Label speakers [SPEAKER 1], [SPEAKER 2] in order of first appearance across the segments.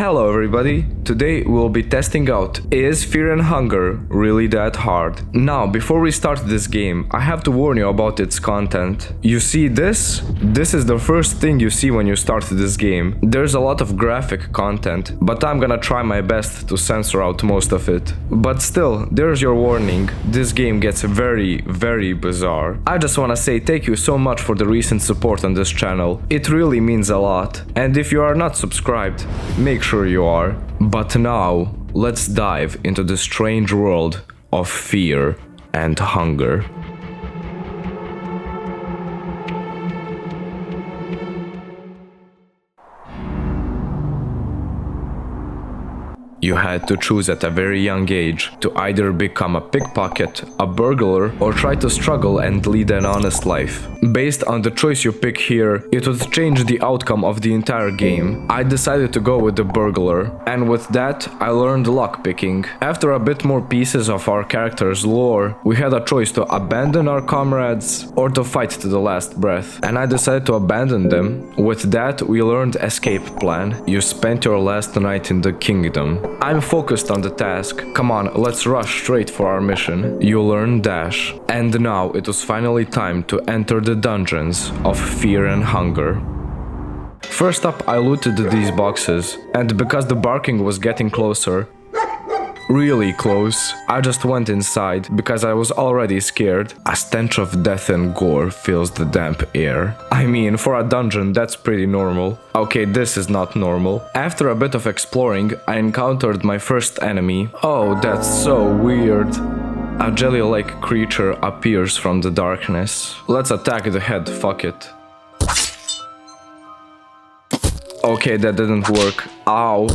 [SPEAKER 1] Hello everybody! Today we'll be testing out, is Fear and Hunger really that hard? Now, before we start this game, I have to warn you about its content. You see this? This is the first thing you see when you start this game. There's a lot of graphic content, but I'm gonna try my best to censor out most of it. But still, there's your warning. This game gets very bizarre. I just wanna say thank you so much for the recent support on this channel. It really means a lot. And if you are not subscribed, make sure you are. But now, let's dive into the strange world of fear and hunger. You had to choose at a very young age to either become a pickpocket, a burglar, or try to struggle and lead an honest life. Based on the choice you pick here, it would change the outcome of the entire game. I decided to go with the burglar, and with that, I learned lockpicking. After a bit more pieces of our character's lore, we had a choice to abandon our comrades or to fight to the last breath, and I decided to abandon them. With that, we learned escape plan. You spent your last night in the kingdom. I'm focused on the task. Come on, let's rush straight for our mission. You learn dash. And now it was finally time to enter the dungeons of fear and hunger. First up, I looted these boxes, and because the barking was getting closer, really close, I just went inside because I was already scared. A stench of death and gore fills the damp air. I mean, for a dungeon, that's pretty normal. Okay, this is not normal. After a bit of exploring, I encountered my first enemy. Oh, that's so weird. A jelly-like creature appears from the darkness. Let's attack the head, fuck it. Okay, that didn't work. Ow.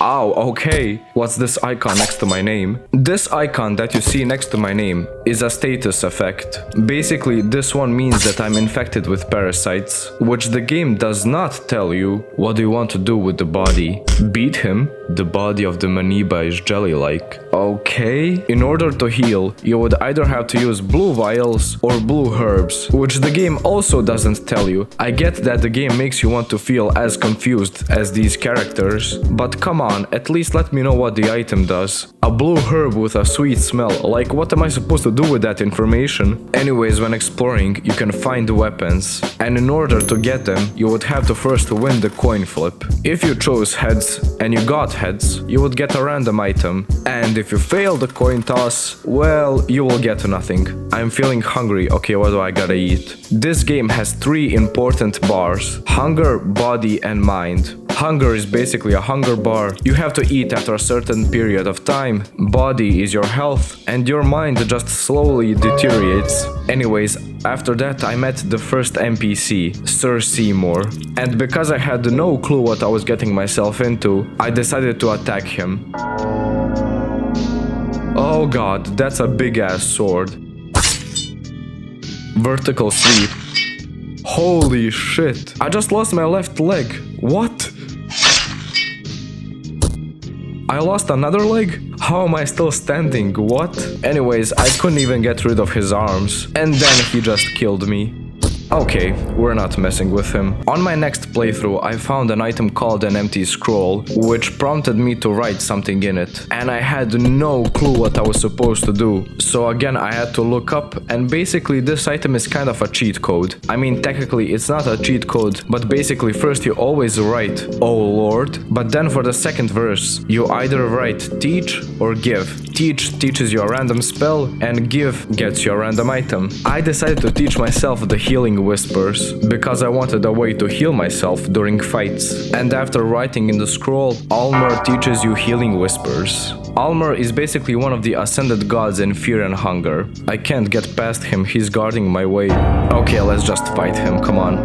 [SPEAKER 1] Ow, okay. What's this icon next to my name? This icon that you see next to my name is a status effect. Basically, this one means that I'm infected with parasites, which the game does not tell you. What do you want to do with the body? Beat him? The body of the Maniba is jelly-like. Okay. In order to heal, you would either have to use blue vials or blue herbs, which the game also doesn't tell you. I get that the game makes you want to feel as confused as these characters, but come on, at least let me know what the item does. A blue herb with a sweet smell, like what am I supposed to do with that information? Anyways, when exploring, you can find weapons, and in order to get them, you would have to first win the coin flip. If you chose heads and you got heads, you would get a random item, and if you fail the coin toss, well, you will get nothing. I'm feeling hungry, okay, what do I gotta eat? This game has 3 important bars: hunger, body, and mind. Hunger is basically a hunger bar. You have to eat after a certain period of time. Body is your health, and your mind just slowly deteriorates. Anyways, after that I met the first NPC, Sir Seymour. And because I had no clue what I was getting myself into, I decided to attack him. Oh god, that's a big ass sword. Vertical sweep. Holy shit. I just lost my left leg. What? I lost another leg? How am I still standing? What? Anyways, I couldn't even get rid of his arms. And then he just killed me. Okay, we're not messing with him. On my next playthrough, I found an item called an empty scroll, which prompted me to write something in it. And I had no clue what I was supposed to do. So again, I had to look up, and basically this item is kind of a cheat code. I mean, technically it's not a cheat code, but basically first you always write, "Oh Lord," but then for the second verse, you either write teach or give. Teach teaches you a random spell, and give gets you a random item. I decided to teach myself the healing whispers, because I wanted a way to heal myself during fights. And after writing in the scroll, Almer teaches you healing whispers. Almer is basically one of the ascended gods in fear and hunger. I can't get past him, he's guarding my way. Okay, let's just fight him, come on.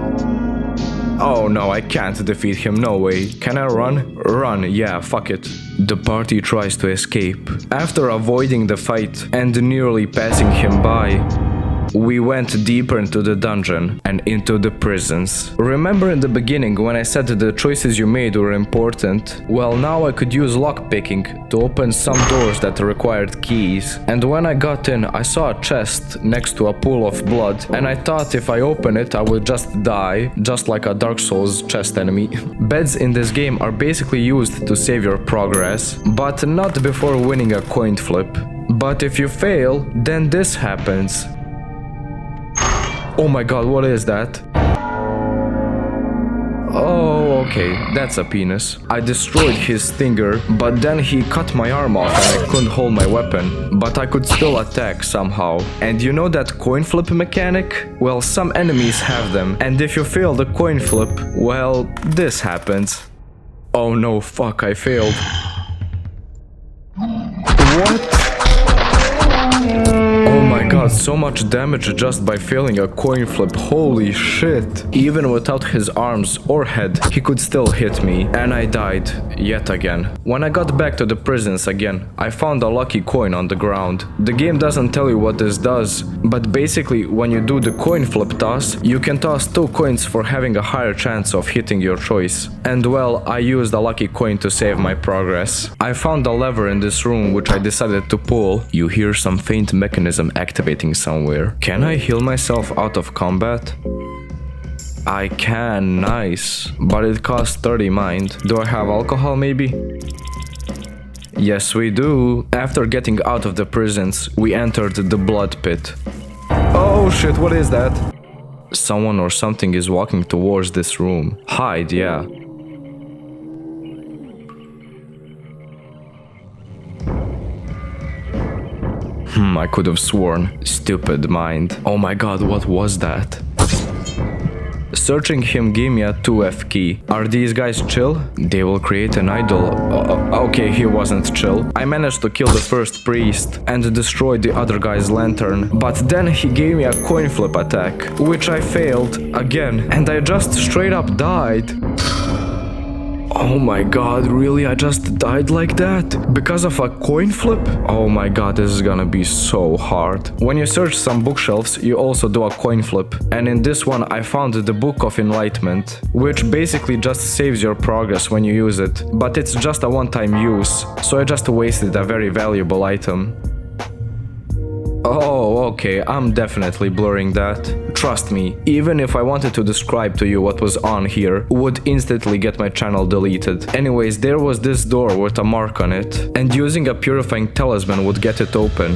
[SPEAKER 1] Oh no, I can't defeat him, no way. Can I run? Run, yeah, fuck it. The party tries to escape. After avoiding the fight and nearly passing him by, We went deeper into the dungeon and into the prisons. Remember in the beginning when I said that the choices you made were important? Well, now I could use lockpicking to open some doors that required keys. And when I got in, I saw a chest next to a pool of blood, and I thought if I open it, I would just die, just like a Dark Souls chest enemy. Beds in this game are basically used to save your progress, but not before winning a coin flip. But if you fail, then this happens. Oh my god, what is that? Oh, okay, that's a penis. I destroyed his stinger, but then he cut my arm off and I couldn't hold my weapon. But I could still attack somehow. And you know that coin flip mechanic? Well, some enemies have them, and if you fail the coin flip, well, this happens. Oh no, fuck, I failed. What? Oh my god, so much damage just by failing a coin flip, holy shit. Even without his arms or head, he could still hit me, and I died, yet again. When I got back to the prisons again, I found a lucky coin on the ground. The game doesn't tell you what this does, but basically when you do the coin flip toss, you can toss 2 coins for having a higher chance of hitting your choice. And well, I used a lucky coin to save my progress. I found a lever in this room which I decided to pull. You hear some faint mechanism activating somewhere. Can I heal myself out of combat? I can, nice. But it costs 30 mind. Do I have alcohol maybe? Yes, we do. After getting out of the prisons, we entered the blood pit. Oh shit, what is that? Someone or something is walking towards this room. Hide, yeah. I could have sworn. Stupid mind. Oh my god, what was that? Searching him gave me a 2F key. Are these guys chill? They will create an idol. Okay, he wasn't chill. I managed to kill the first priest and destroyed the other guy's lantern. But then he gave me a coin flip attack, which I failed again, and I just straight up died. Oh my god, really? I just died like that? Because of a coin flip? Oh my god, this is gonna be so hard. When you search some bookshelves, you also do a coin flip. And in this one, I found the Book of Enlightenment, which basically just saves your progress when you use it. But it's just a one-time use, so I just wasted a very valuable item. Oh, okay, I'm definitely blurring that. Trust me, even if I wanted to describe to you what was on here, would instantly get my channel deleted. Anyways, there was this door with a mark on it, and using a purifying talisman would get it open.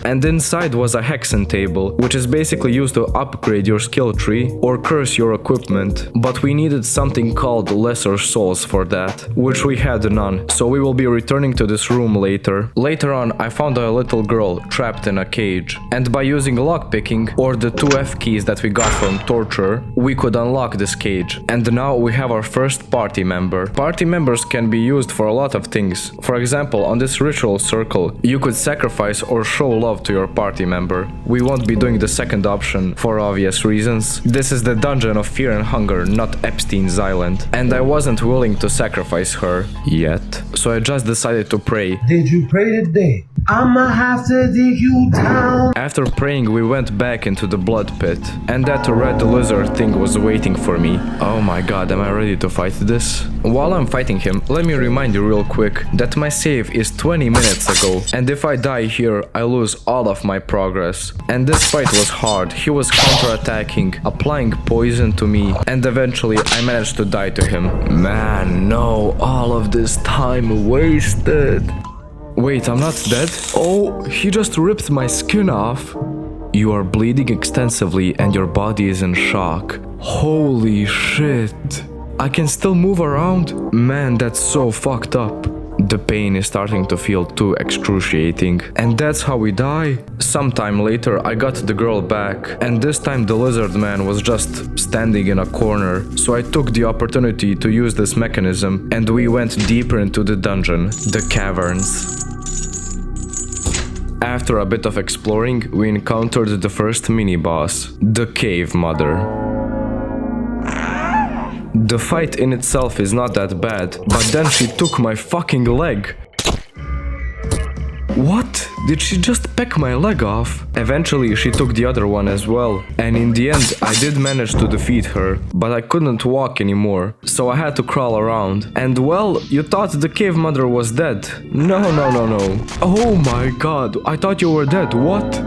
[SPEAKER 1] And inside was a hexen table, which is basically used to upgrade your skill tree or curse your equipment, but we needed something called lesser souls for that, which we had none, so we will be returning to this room later. Later on, I found a little girl trapped in a cage, and by using lockpicking or the 2F keys that we got from torture, we could unlock this cage. And now we have our first party member. Party members can be used for a lot of things. For example, on this ritual circle, you could sacrifice or show love to your party member. We won't be doing the second option for obvious reasons. This is the dungeon of fear and hunger, not Epstein's Island. And I wasn't willing to sacrifice her yet. So I just decided to pray.
[SPEAKER 2] Did you pray today? I'ma have to dig you down.
[SPEAKER 1] After praying, we went back into the blood pit, and that red lizard thing was waiting for me. Oh my god, am I ready to fight this? While I'm fighting him, let me remind you real quick that my save is 20 minutes ago, and if I die here, I lose all of my progress. And this fight was hard. He was counterattacking, applying poison to me, and eventually I managed to die to him. Man, no, all of this time wasted. Wait, I'm not dead? Oh, he just ripped my skin off. You are bleeding extensively and your body is in shock. Holy shit. I can still move around? Man, that's so fucked up. The pain is starting to feel too excruciating. And that's how we die? Sometime later, I got the girl back, and this time the lizard man was just standing in a corner. So I took the opportunity to use this mechanism, and we went deeper into the dungeon, the caverns. After a bit of exploring, we encountered the first mini-boss, the Cave Mother. The fight in itself is not that bad, but then she took my fucking leg. What? Did she just peck my leg off? Eventually she took the other one as well, and in the end I did manage to defeat her, but I couldn't walk anymore, so I had to crawl around. And well, you thought the cave mother was dead. No. Oh my god, I thought you were dead, what?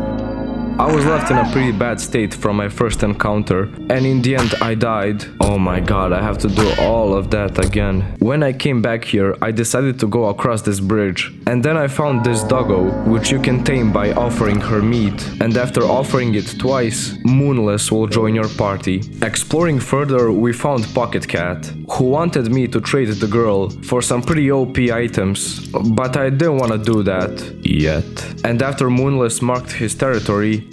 [SPEAKER 1] I was left in a pretty bad state from my first encounter, and in the end I died. Oh my god, I have to do all of that again. When I came back here, I decided to go across this bridge, and then I found this doggo, which you can tame by offering her meat, and after offering it twice, Moonless will join your party. Exploring further, we found Pocket Cat, who wanted me to trade the girl for some pretty OP items, but I didn't want to do that yet. And after Moonless marked his territory,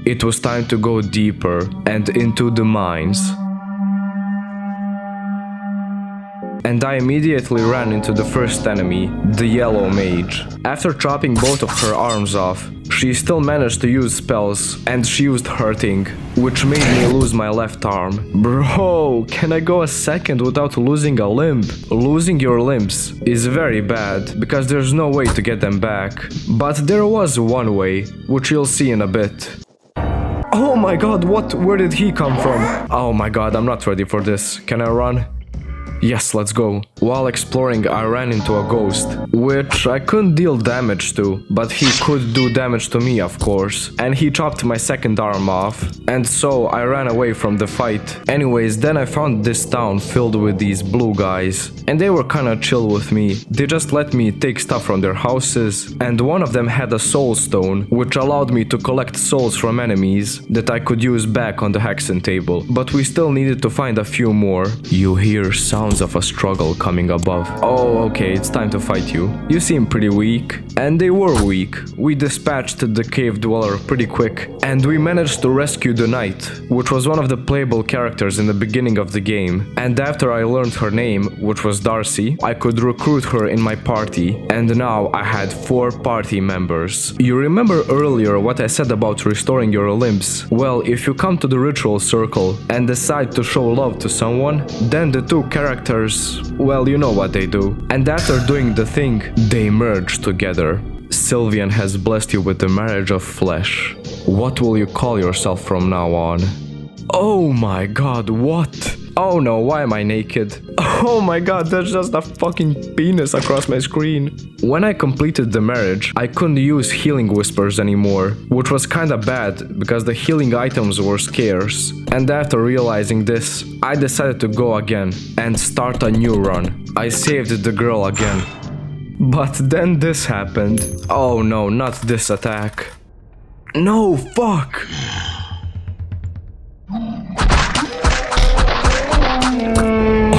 [SPEAKER 1] it was time to go deeper and into the mines. And I immediately ran into the first enemy, the Yellow Mage. After chopping both of her arms off, she still managed to use spells, and she used hurting, which made me lose my left arm. Bro, can I go a second without losing a limb? Losing your limbs is very bad, because there's no way to get them back. But there was one way, which you'll see in a bit. Oh my god, what? Where did he come from? Oh my god, I'm not ready for this. Can I run? Yes, let's go. While exploring, I ran into a ghost, which I couldn't deal damage to, but he could do damage to me, of course. And he chopped my second arm off, and so I ran away from the fight. Anyways, then I found this town filled with these blue guys, and they were kinda chill with me. They just let me take stuff from their houses, and one of them had a soul stone, which allowed me to collect souls from enemies that I could use back on the hexen table. But we still needed to find a few more. You hear sounds of a struggle coming above. Oh, okay, it's time to fight you. You seem pretty weak. And they were weak. We dispatched the cave dweller pretty quick, and we managed to rescue the knight, which was one of the playable characters in the beginning of the game. And after I learned her name, which was Darcy, I could recruit her in my party, and now I had 4 party members. You remember earlier what I said about restoring your limbs? Well, if you come to the ritual circle and decide to show love to someone, then the two characters, well, you know what they do. And after doing the thing, they merge together. Sylvian has blessed you with the marriage of flesh. What will you call yourself from now on? Oh my god, what? Oh no, why am I naked? Oh my god, there's just a fucking penis across my screen. When I completed the marriage, I couldn't use healing whispers anymore, which was kinda bad because the healing items were scarce. And after realizing this, I decided to go again and start a new run. I saved the girl again. But then this happened. Oh no, not this attack. No, fuck!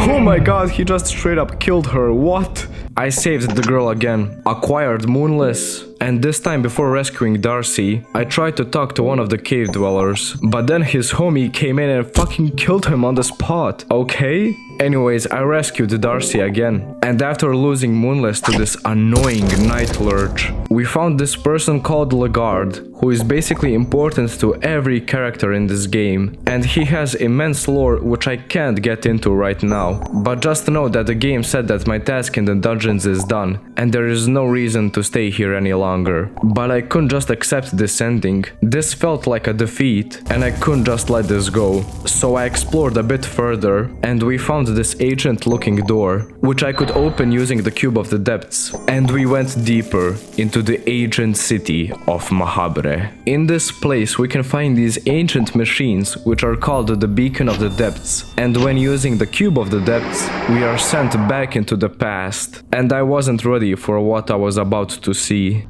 [SPEAKER 1] Oh my god, he just straight up killed her, what? I saved the girl again, acquired Moonless, and this time before rescuing Darcy, I tried to talk to one of the cave dwellers, but then his homie came in and fucking killed him on the spot, okay? Anyways, I rescued Darcy again, and after losing Moonless to this annoying night lurch, we found this person called Lagarde, who is basically important to every character in this game, and he has immense lore which I can't get into right now. But just know that the game said that my task in the dungeons is done, and there is no reason to stay here any longer. But I couldn't just accept this ending. This felt like a defeat, and I couldn't just let this go. So I explored a bit further, and we found this ancient-looking door, which I could open using the Cube of the Depths, and we went deeper into the ancient city of Mahab. In this place we can find these ancient machines, which are called the Beacon of the Depths, and when using the Cube of the Depths, we are sent back into the past, and I wasn't ready for what I was about to see.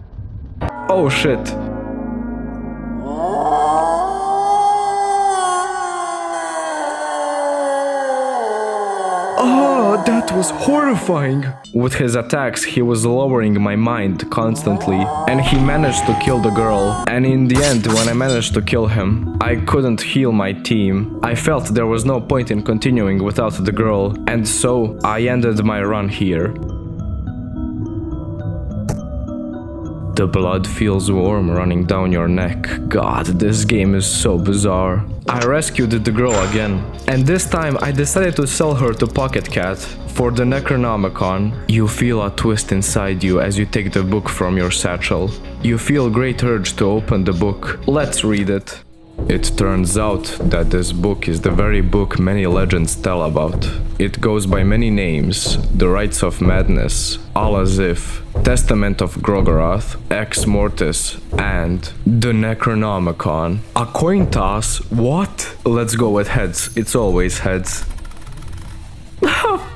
[SPEAKER 1] Oh shit. Oh, that was horrifying! With his attacks, he was lowering my mind constantly, and he managed to kill the girl. And in the end, when I managed to kill him, I couldn't heal my team. I felt there was no point in continuing without the girl, and so I ended my run here. The blood feels warm running down your neck. God, this game is so bizarre. I rescued the girl again, and this time I decided to sell her to Pocket Cat for the Necronomicon. You feel a twist inside you as you take the book from your satchel. You feel great urge to open the book. Let's read it. It turns out that this book is the very book many legends tell about. It goes by many names: The Rites of Madness, Al Azif, Testament of Grogorath, Ex Mortis, and the Necronomicon. A coin toss? What? Let's go with heads. It's always heads.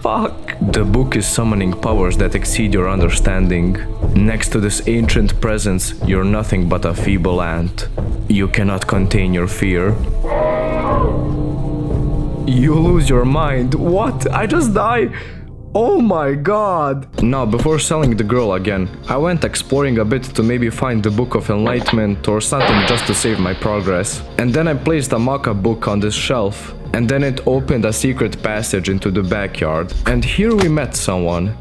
[SPEAKER 1] Fuck. The book is summoning powers that exceed your understanding. Next to this ancient presence, you're nothing but a feeble ant. You cannot contain your fear. You lose your mind. What? I just died. Oh my god. Now, before selling the girl again, I went exploring a bit to maybe find the Book of Enlightenment or something just to save my progress. And then I placed a Mahab book on this shelf. And then it opened a secret passage into the backyard. And here we met someone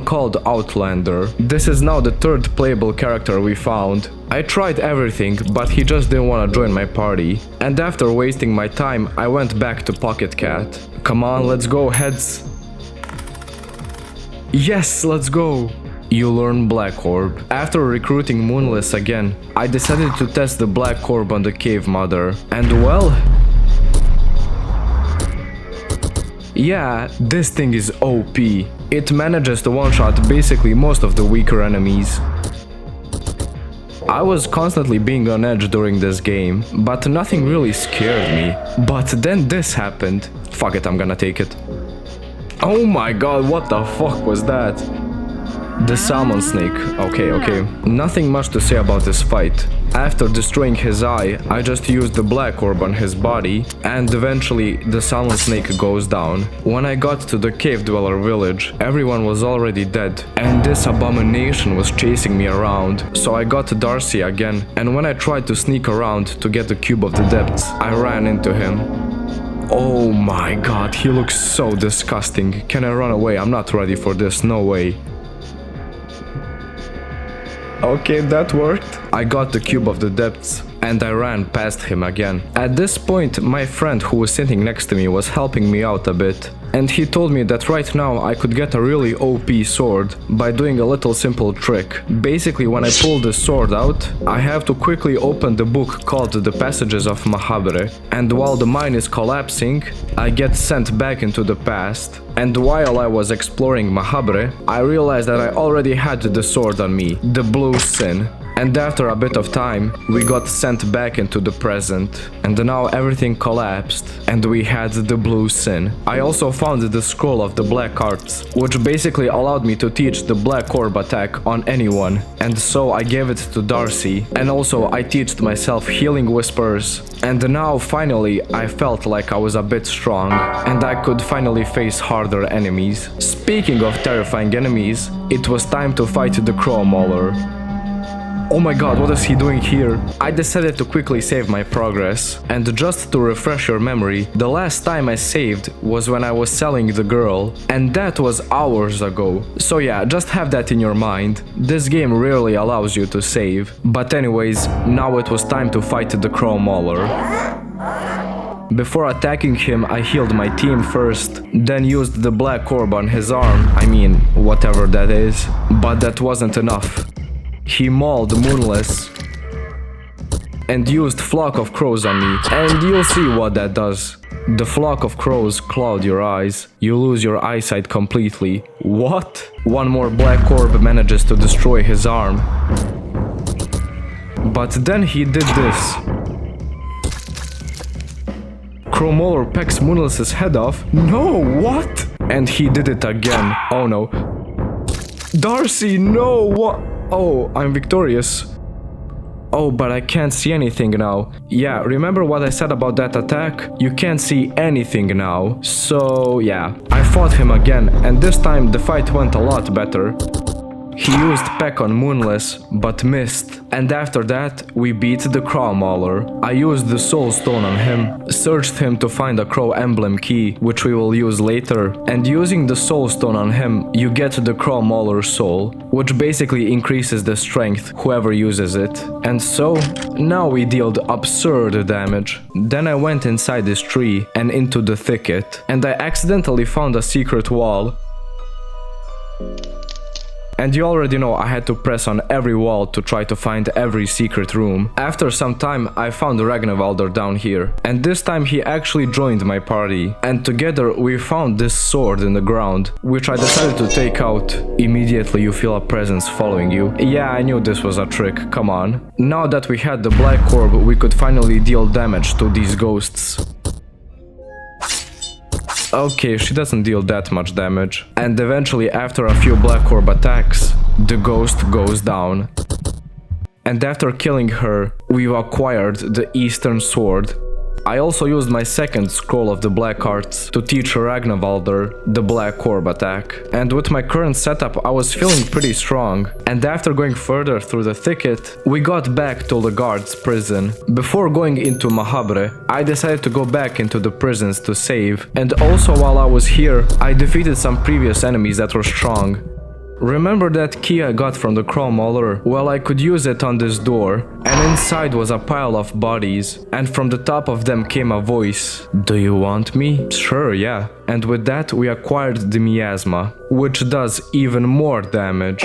[SPEAKER 1] called Outlander. This is now the third playable character we found. I tried everything, but he just didn't want to join my party. And after wasting my time, I went back to Pocket Cat. Come on, let's go, heads. Yes, let's go. You learn Black Orb. After recruiting Moonless again, I decided to test the Black Orb on the Cave Mother. And well... yeah, this thing is OP. It manages to one-shot basically most of the weaker enemies. I was constantly being on edge during this game, but nothing really scared me. But then this happened. Fuck it, I'm gonna take it. Oh my god, what the fuck was that? The salmon snake. Okay. Nothing much to say about this fight. After destroying his eye, I just used the black orb on his body, and eventually the salmon snake goes down. When I got to the cave dweller village, everyone was already dead, and this abomination was chasing me around. So I got Darcy again, and when I tried to sneak around to get the cube of the depths, I ran into him. Oh my god, he looks so disgusting. Can I run away? I'm not ready for this, no way. Okay, that worked. I got the cube of the depths and I ran past him again. At this point, my friend who was sitting next to me was helping me out a bit. And he told me that right now I could get a really OP sword by doing a little simple trick. Basically, when I pull the sword out, I have to quickly open the book called The Passages of Mahab, and while the mine is collapsing, I get sent back into the past. And while I was exploring Mahab, I realized that I already had the sword on me, the Blue Sin. And after a bit of time, we got sent back into the present. And now everything collapsed, and we had the Blue Sin. I also found the Scroll of the Black Arts, which basically allowed me to teach the Black Orb attack on anyone. And so I gave it to Darcy. And also I taught myself Healing Whispers. And now finally I felt like I was a bit strong, and I could finally face harder enemies. Speaking of terrifying enemies, it was time to fight the Mauler. Oh my god, what is he doing here? I decided to quickly save my progress. And just to refresh your memory, the last time I saved was when I was selling the girl. And that was hours ago. So yeah, just have that in your mind. This game rarely allows you to save. But anyways, now it was time to fight the Mauler. Before attacking him, I healed my team first, then used the black orb on his arm, I mean, whatever that is. But that wasn't enough. He mauled Moonless and used Flock of Crows on me, and you'll see what that does. The Flock of Crows cloud your eyes. You lose your eyesight completely. What? One more black orb manages to destroy his arm. But then he did this. Mauler pecks Moonless's head off. No, what? And he did it again. Oh no. Darcy, no, what? Oh, I'm victorious. Oh, but I can't see anything now. Yeah, remember what I said about that attack? You can't see anything now. So, yeah. I fought him again, and this time the fight went a lot better. He used Peck on Moonless, but missed. And after that, we beat the Crow Mauler. I used the Soul Stone on him, searched him to find a Crow Emblem key, which we will use later, and using the Soul Stone on him, you get the Crow Mauler Soul, which basically increases the strength whoever uses it. And so, now we dealt absurd damage. Then I went inside this tree and into the thicket, and I accidentally found a secret wall. And you already know I had to press on every wall to try to find every secret room. After some time, I found Reccomend down here, and this time he actually joined my party. And together we found this sword in the ground, which I decided to take out. Immediately you feel a presence following you. Yeah, I knew this was a trick, come on. Now that we had the black orb, we could finally deal damage to these ghosts. Okay, she doesn't deal that much damage. And eventually, after a few black orb attacks, the ghost goes down. And after killing her, we've acquired the Eastern Sword. I also used my second scroll of the Black Arts to teach Reccomend the Black Orb attack. And with my current setup, I was feeling pretty strong. And after going further through the thicket, we got back to the guard's prison. Before going into Mahab, I decided to go back into the prisons to save. And also while I was here, I defeated some previous enemies that were strong. Remember that key I got from the Crow Mauler? Well, I could use it on this door, and inside was a pile of bodies, and from the top of them came a voice. Do you want me? Sure, yeah. And with that we acquired the miasma, which does even more damage.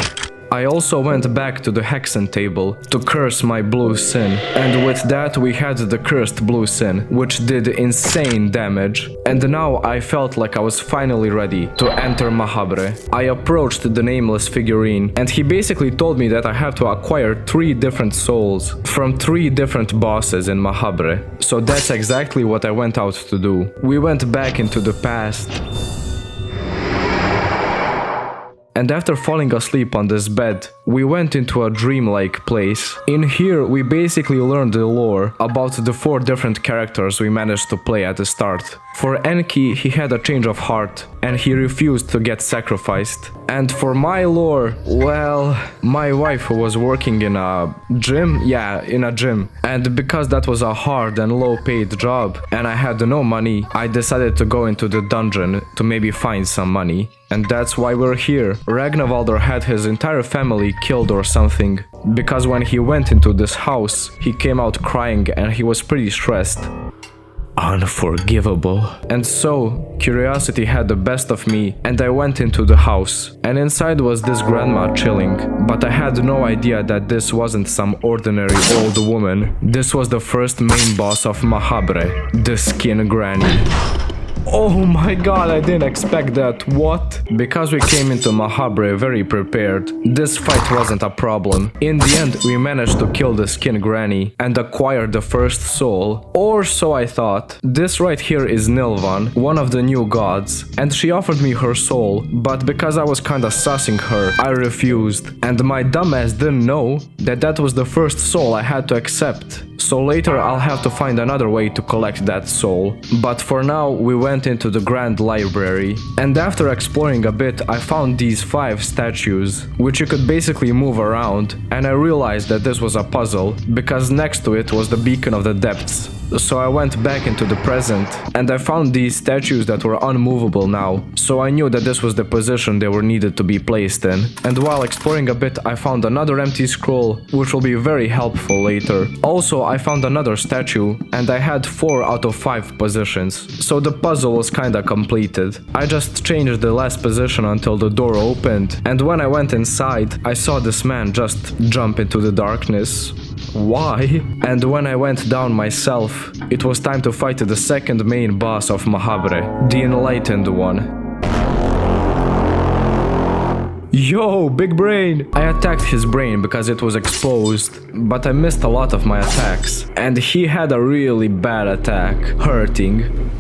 [SPEAKER 1] I also went back to the Hexen table to curse my blue sin, and with that we had the cursed blue sin, which did insane damage. And now I felt like I was finally ready to enter Mahab. I approached the nameless figurine, and he basically told me that I have to acquire 3 different souls from 3 different bosses in Mahab. So that's exactly what I went out to do. We went back into the past. And after falling asleep on this bed, we went into a dreamlike place. In here, we basically learned the lore about the 4 different characters we managed to play at the start. For Enki, he had a change of heart, and he refused to get sacrificed. And for my lore, well, my wife was working in a gym, yeah, in a gym. And because that was a hard and low-paid job, and I had no money, I decided to go into the dungeon to maybe find some money. And that's why we're here. Reccomend had his entire family killed or something, because when he went into this house, he came out crying and he was pretty stressed. Unforgivable. And so, curiosity had the best of me, and I went into the house. And inside was this grandma chilling, but I had no idea that this wasn't some ordinary old woman. This was the first main boss of Mahab, the Skin Granny. Oh my god, I didn't expect that. What? Because we came into Mahab very prepared, this fight wasn't a problem. In the end, we managed to kill the Skin Granny and acquire the first soul. Or so I thought. This right here is Nilvan, one of the new gods, and she offered me her soul, but because I was kinda sussing her, I refused. And my dumbass didn't know that that was the first soul I had to accept. So later I'll have to find another way to collect that soul. But for now, we went into the Grand Library. And after exploring a bit, I found these 5 statues, which you could basically move around. And I realized that this was a puzzle, because next to it was the Beacon of the Depths. So I went back into the present, and I found these statues that were unmovable now. So I knew that this was the position they were needed to be placed in. And while exploring a bit, I found another empty scroll, which will be very helpful later. Also, I found another statue, and I had 4 out of 5 positions. So the puzzle was kinda completed. I just changed the last position until the door opened, and when I went inside, I saw this man just jump into the darkness. Why? And when I went down myself, it was time to fight the second main boss of Mahab, the Enlightened one. Yo, big brain! I attacked his brain because it was exposed, but I missed a lot of my attacks. And he had a really bad attack, hurting.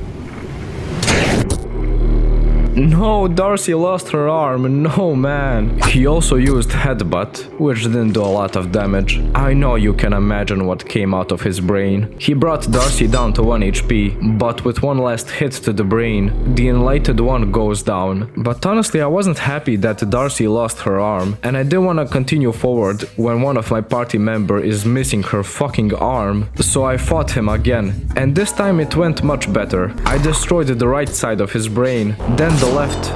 [SPEAKER 1] No, Darcy lost her arm, no man. He also used headbutt, which didn't do a lot of damage. I know you can imagine what came out of his brain. He brought Darcy down to 1 HP, but with one last hit to the brain, the Enlightened One goes down. But honestly, I wasn't happy that Darcy lost her arm, and I didn't want to continue forward when one of my party member is missing her fucking arm, so I fought him again, and this time it went much better. I destroyed the right side of his brain, then the left,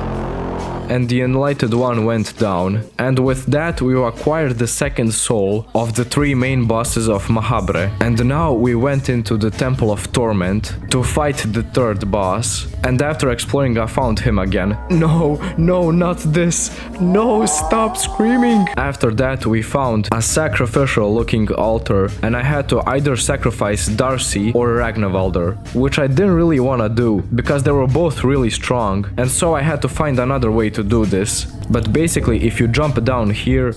[SPEAKER 1] and the Enlightened One went down. And with that we acquired the second soul of the 3 main bosses of Mahab, and now we went into the Temple of Torment to fight the 3rd boss. And after exploring I found him again. No, not this. No, stop screaming. After that we found a sacrificial looking altar, and I had to either sacrifice Darcy or Ragnvalder, which I didn't really wanna do because they were both really strong, and so I had to find another way to do this. But basically, if you jump down here,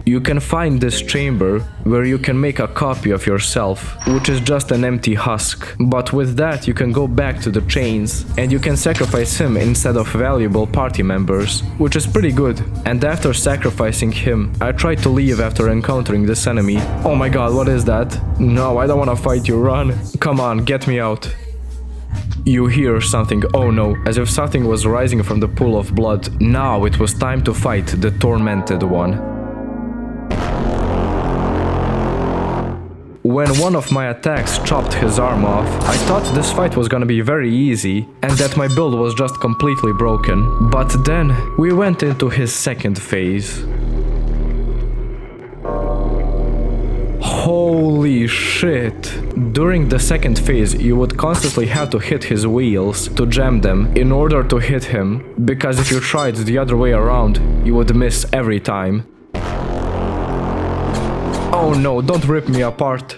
[SPEAKER 1] you can find this chamber where you can make a copy of yourself, which is just an empty husk. But with that you can go back to the chains and you can sacrifice him instead of valuable party members, which is pretty good. And after sacrificing him, I tried to leave after encountering this enemy. Oh my god, what is that? No, I don't wanna fight you, run. Come on, get me out. You hear something, oh no, as if something was rising from the pool of blood. Now it was time to fight the Tormented One. When one of my attacks chopped his arm off, I thought this fight was gonna be very easy and that my build was just completely broken. But then we went into his second phase. Holy shit! During the second phase, you would constantly have to hit his wheels to jam them in order to hit him, because if you tried the other way around, you would miss every time. Oh no, don't rip me apart.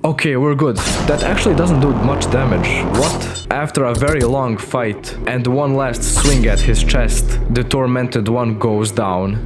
[SPEAKER 1] Okay, we're good. That actually doesn't do much damage. What? After a very long fight and one last swing at his chest, the Tormented One goes down.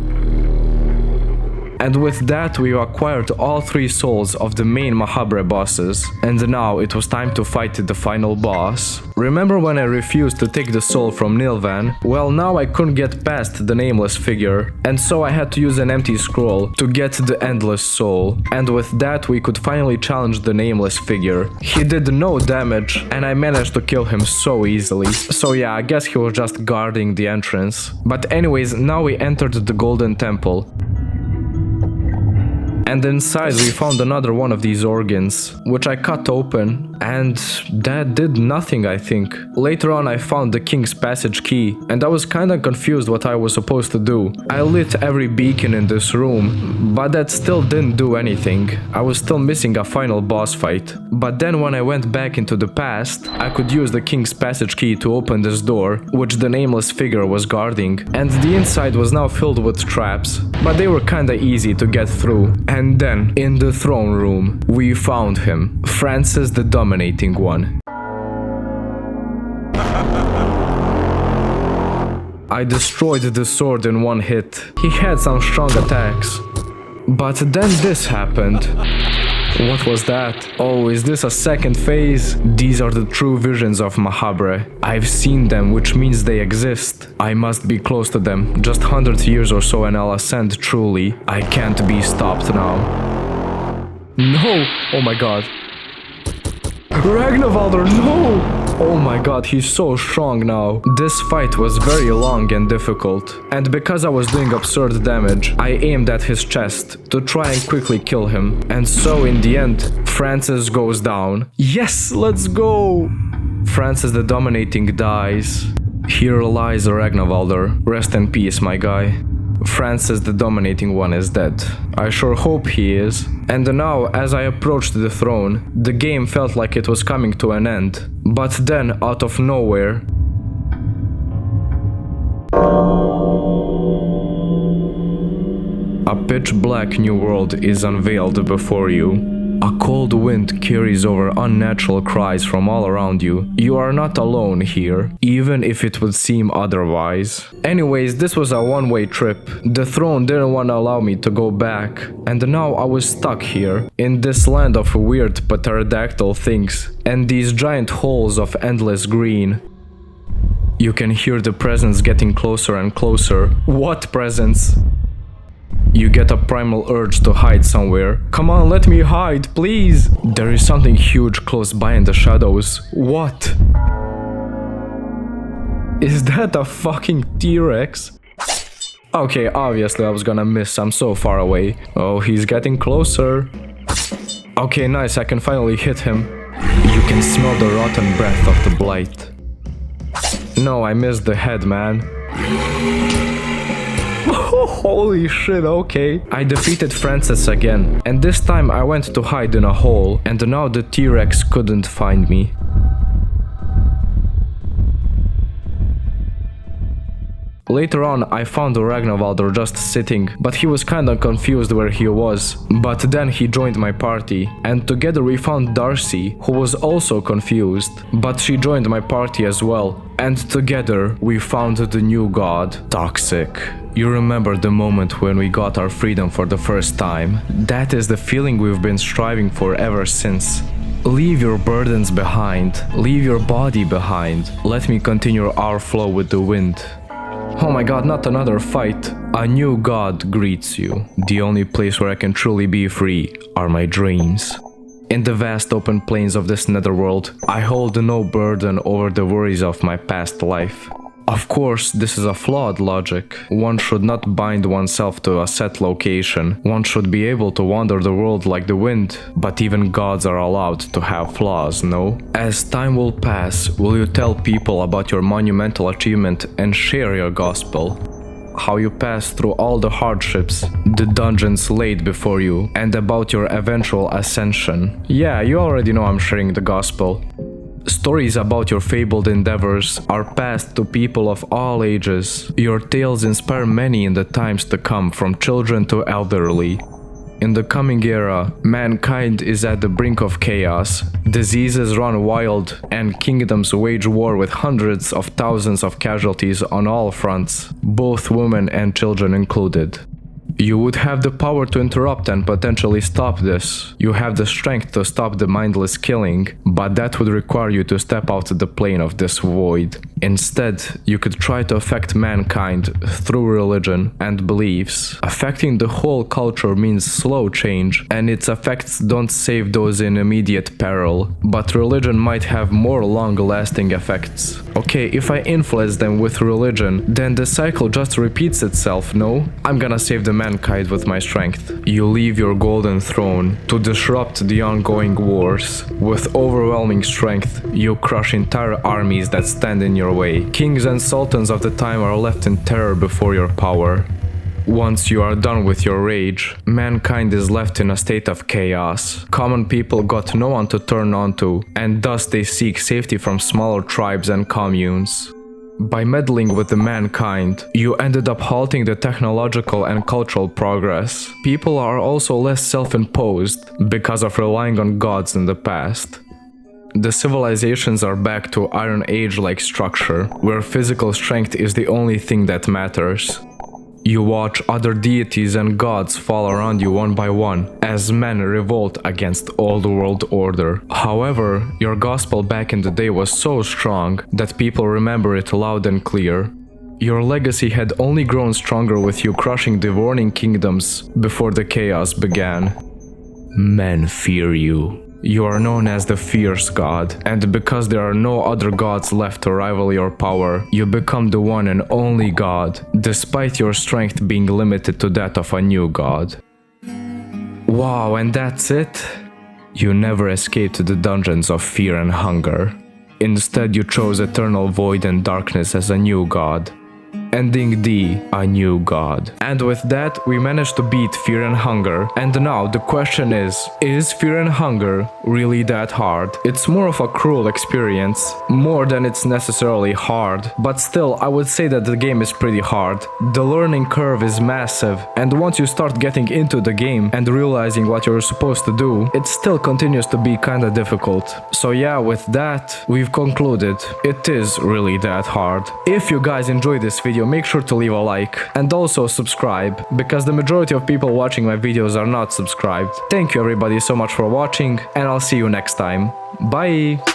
[SPEAKER 1] And with that we acquired all 3 souls of the main Mahab bosses, and now it was time to fight the final boss. Remember when I refused to take the soul from Nilvan? Well, now I couldn't get past the nameless figure, and so I had to use an empty scroll to get the endless soul. And with that we could finally challenge the nameless figure. He did no damage, and I managed to kill him so easily. So yeah, I guess he was just guarding the entrance. But anyways, now we entered the Golden Temple. And inside we found another one of these organs, which I cut open, and that did nothing, I think. Later on I found the King's Passage key, and I was kinda confused what I was supposed to do. I lit every beacon in this room, but that still didn't do anything. I was still missing a final boss fight. But then when I went back into the past, I could use the King's Passage key to open this door, which the nameless figure was guarding, and the inside was now filled with traps, but they were kinda easy to get through. And then, in the throne room, we found him, Francis the Dominating One. I destroyed the sword in one hit. He had some strong attacks. But then this happened. What was that? Oh, is this a second phase? These are the true visions of Mahabre. I've seen them, which means they exist. I must be close to them. Just 100 years or so and I'll ascend truly. I can't be stopped now. No! Oh my god. Ragnvalder, no! Oh my god, he's so strong now. This fight was very long and difficult. And because I was doing absurd damage, I aimed at his chest to try and quickly kill him. And so in the end, Francis goes down. Yes, let's go! Francis the Dominating dies. Here lies Ragnvalder. Rest in peace, my guy. Francis the Dominating One is dead. I sure hope he is. And now, as I approached the throne, the game felt like it was coming to an end. But then, out of nowhere, a pitch black new world is unveiled before you. A cold wind carries over unnatural cries from all around you. You are not alone here, even if it would seem otherwise. Anyways, this was a one-way trip. The throne didn't want to allow me to go back, and now I was stuck here, in this land of weird pterodactyl things, and these giant holes of endless green. You can hear the presence getting closer and closer. What presence? You get a primal urge to hide somewhere. Come on, let me hide, please! There is something huge close by in the shadows. What? Is that a fucking T-Rex? Okay, obviously I was gonna miss, I'm so far away. Oh, he's getting closer. Okay, nice, I can finally hit him. You can smell the rotten breath of the blight. No, I missed the head, man. Holy shit, okay. I defeated Francis again, and this time I went to hide in a hole, and now the T-Rex couldn't find me. Later on, I found Ragnvaldr just sitting, but he was kinda confused where he was. But then he joined my party, and together we found Darcy, who was also confused, but she joined my party as well. And together we found the new god, Toxic. You remember the moment when we got our freedom for the first time? That is the feeling we've been striving for ever since. Leave your burdens behind, leave your body behind. Let me continue our flow with the wind. Oh my god, not another fight. A new god greets you. The only place where I can truly be free are my dreams. In the vast open plains of this netherworld, I hold no burden over the worries of my past life. Of course, this is a flawed logic. One should not bind oneself to a set location. One should be able to wander the world like the wind. But even gods are allowed to have flaws, no? As time will pass, will you tell people about your monumental achievement and share your gospel? How you passed through all the hardships, the dungeons laid before you, and about your eventual ascension. Yeah, you already know I'm sharing the gospel. Stories about your fabled endeavors are passed to people of all ages. Your tales inspire many in the times to come, from children to elderly. In the coming era, mankind is at the brink of chaos. Diseases run wild, and kingdoms wage war with hundreds of thousands of casualties on all fronts, both women and children included. You would have the power to interrupt and potentially stop this. You have the strength to stop the mindless killing, but that would require you to step out of the plane of this void. Instead, you could try to affect mankind through religion and beliefs. Affecting the whole culture means slow change, and its effects don't save those in immediate peril, but religion might have more long-lasting effects. Okay, if I influence them with religion, then the cycle just repeats itself, no? I'm gonna save the mankind with my strength. You leave your golden throne to disrupt the ongoing wars. With overwhelming strength, you crush entire armies that stand in your way. Kings and sultans of the time are left in terror before your power. Once you are done with your rage, mankind is left in a state of chaos. Common people got no one to turn on to, and thus they seek safety from smaller tribes and communes. By meddling with the mankind, you ended up halting the technological and cultural progress. People are also less self-imposed because of relying on gods in the past. The civilizations are back to Iron Age-like structure, where physical strength is the only thing that matters. You watch other deities and gods fall around you one by one, as men revolt against old world order. However, your gospel back in the day was so strong that people remember it loud and clear. Your legacy had only grown stronger with you crushing the warring kingdoms before the chaos began. Men fear you. You are known as the fierce god, and because there are no other gods left to rival your power, you become the one and only god, despite your strength being limited to that of a new god. Wow, and that's it? You never escaped the dungeons of fear and hunger. Instead, you chose eternal void and darkness as a new god. Ending a new god. And with that, we managed to beat fear and hunger. And now the question is fear and hunger really that hard? It's more of a cruel experience, more than it's necessarily hard. But still, I would say that the game is pretty hard. The learning curve is massive, and once you start getting into the game and realizing what you're supposed to do, it still continues to be kinda difficult. So yeah, with that, we've concluded. It is really that hard. If you guys enjoyed this video, make sure to leave a like and also subscribe, because the majority of people watching my videos are not subscribed. Thank you everybody so much for watching, and I'll see you next time. Bye!